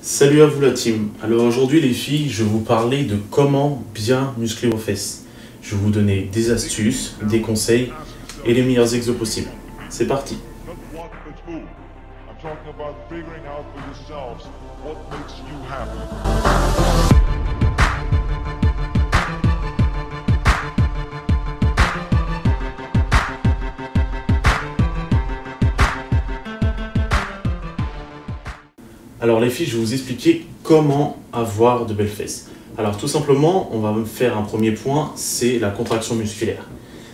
Salut à vous la team. Alors aujourd'hui les filles, je vais vous parler de comment bien muscler vos fesses. Je vais vous donner des astuces, des conseils et les meilleurs exos possibles. C'est parti. Alors les filles, je vais vous expliquer comment avoir de belles fesses. Alors tout simplement, on va faire un premier point, c'est la contraction musculaire.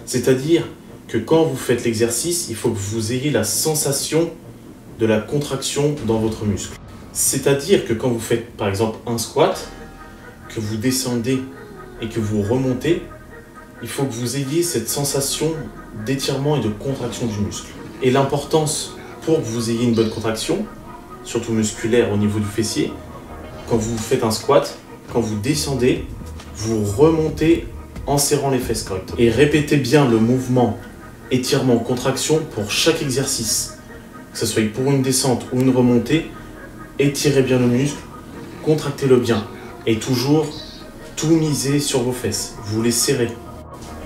C'est-à-dire que quand vous faites l'exercice, il faut que vous ayez la sensation de la contraction dans votre muscle. C'est-à-dire que quand vous faites par exemple un squat, que vous descendez et que vous remontez, il faut que vous ayez cette sensation d'étirement et de contraction du muscle. Et l'importance pour que vous ayez une bonne contraction, surtout musculaire au niveau du fessier, quand vous faites un squat, quand vous descendez, vous remontez en serrant les fesses correctement. Et répétez bien le mouvement étirement, contraction pour chaque exercice. Que ce soit pour une descente ou une remontée, étirez bien le muscle, contractez-le bien. Et toujours tout miser sur vos fesses, vous les serrez.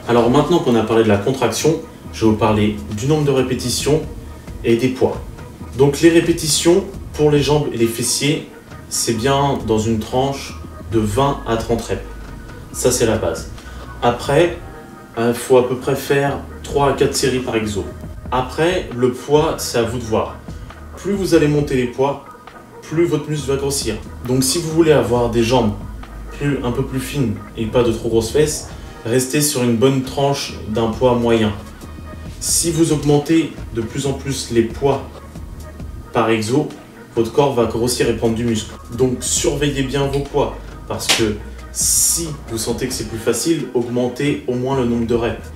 Alors maintenant qu'on a parlé de la contraction, je vais vous parler du nombre de répétitions et des poids. Donc les répétitions, pour les jambes et les fessiers, c'est bien dans une tranche de 20 à 30 reps. Ça, c'est la base. Après, il faut à peu près faire 3 à 4 séries par exo. Après, le poids, c'est à vous de voir. Plus vous allez monter les poids, plus votre muscle va grossir. Donc si vous voulez avoir des jambes un peu plus fines et pas de trop grosses fesses, restez sur une bonne tranche d'un poids moyen. Si vous augmentez de plus en plus les poids par exo, votre corps va grossir et prendre du muscle. Donc surveillez bien vos poids, parce que si vous sentez que c'est plus facile, augmentez au moins le nombre de reps,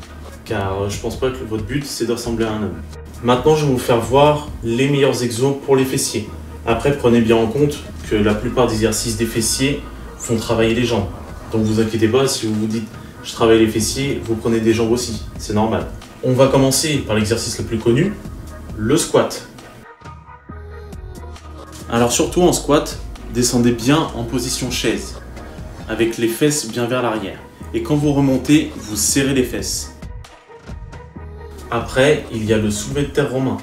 car je pense pas que votre but c'est de ressembler à un homme. Maintenant je vais vous faire voir les meilleurs exos pour les fessiers. Après prenez bien en compte que la plupart des exercices des fessiers font travailler les jambes. Donc vous inquiétez pas, si vous vous dites je travaille les fessiers, vous prenez des jambes aussi, c'est normal. On va commencer par l'exercice le plus connu, le squat. Alors surtout en squat, descendez bien en position chaise, avec les fesses bien vers l'arrière. Et quand vous remontez, vous serrez les fesses. Après, il y a le soulevé de terre romain.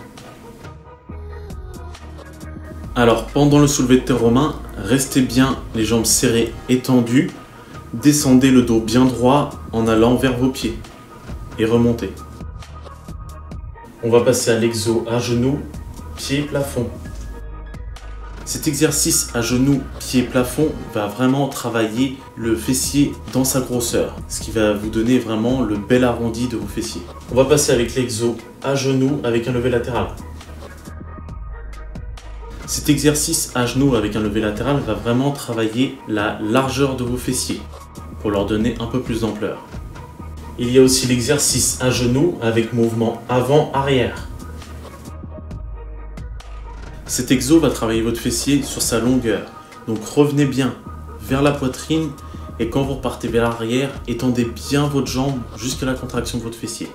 Alors pendant le soulevé de terre romain, restez bien les jambes serrées et tendues, descendez le dos bien droit en allant vers vos pieds et remontez. On va passer à l'exo à genoux, pieds plafond. Cet exercice à genoux, pied plafond va vraiment travailler le fessier dans sa grosseur, ce qui va vous donner vraiment le bel arrondi de vos fessiers. On va passer avec l'exo à genoux avec un levé latéral. Cet exercice à genoux avec un levé latéral va vraiment travailler la largeur de vos fessiers pour leur donner un peu plus d'ampleur. Il y a aussi l'exercice à genoux avec mouvement avant-arrière. Cet exo va travailler votre fessier sur sa longueur, donc revenez bien vers la poitrine et quand vous repartez vers l'arrière, étendez bien votre jambe jusqu'à la contraction de votre fessier.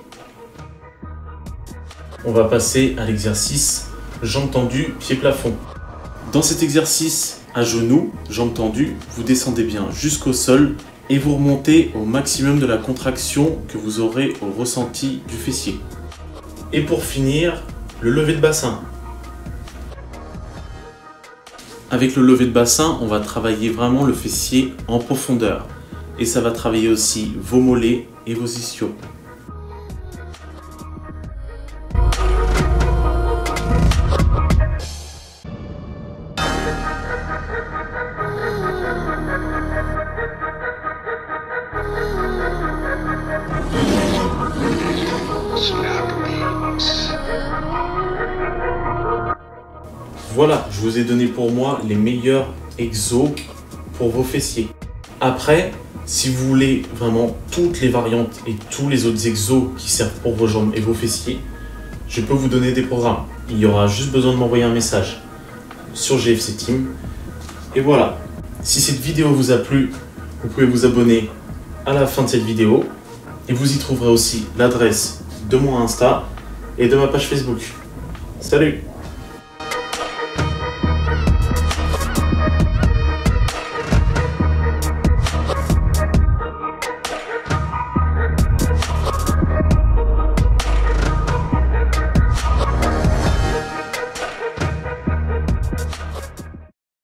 On va passer à l'exercice jambes tendues, pied plafond. Dans cet exercice à genoux, jambes tendues, vous descendez bien jusqu'au sol et vous remontez au maximum de la contraction que vous aurez au ressenti du fessier. Et pour finir, le lever de bassin. Avec le lever de bassin, on va travailler vraiment le fessier en profondeur. Et ça va travailler aussi vos mollets et vos ischios. Voilà, je vous ai donné pour moi les meilleurs exos pour vos fessiers. Après, si vous voulez vraiment toutes les variantes et tous les autres exos qui servent pour vos jambes et vos fessiers, je peux vous donner des programmes. Il y aura juste besoin de m'envoyer un message sur GFC Team. Et voilà, si cette vidéo vous a plu, vous pouvez vous abonner à la fin de cette vidéo. Et vous y trouverez aussi l'adresse de mon Insta et de ma page Facebook. Salut!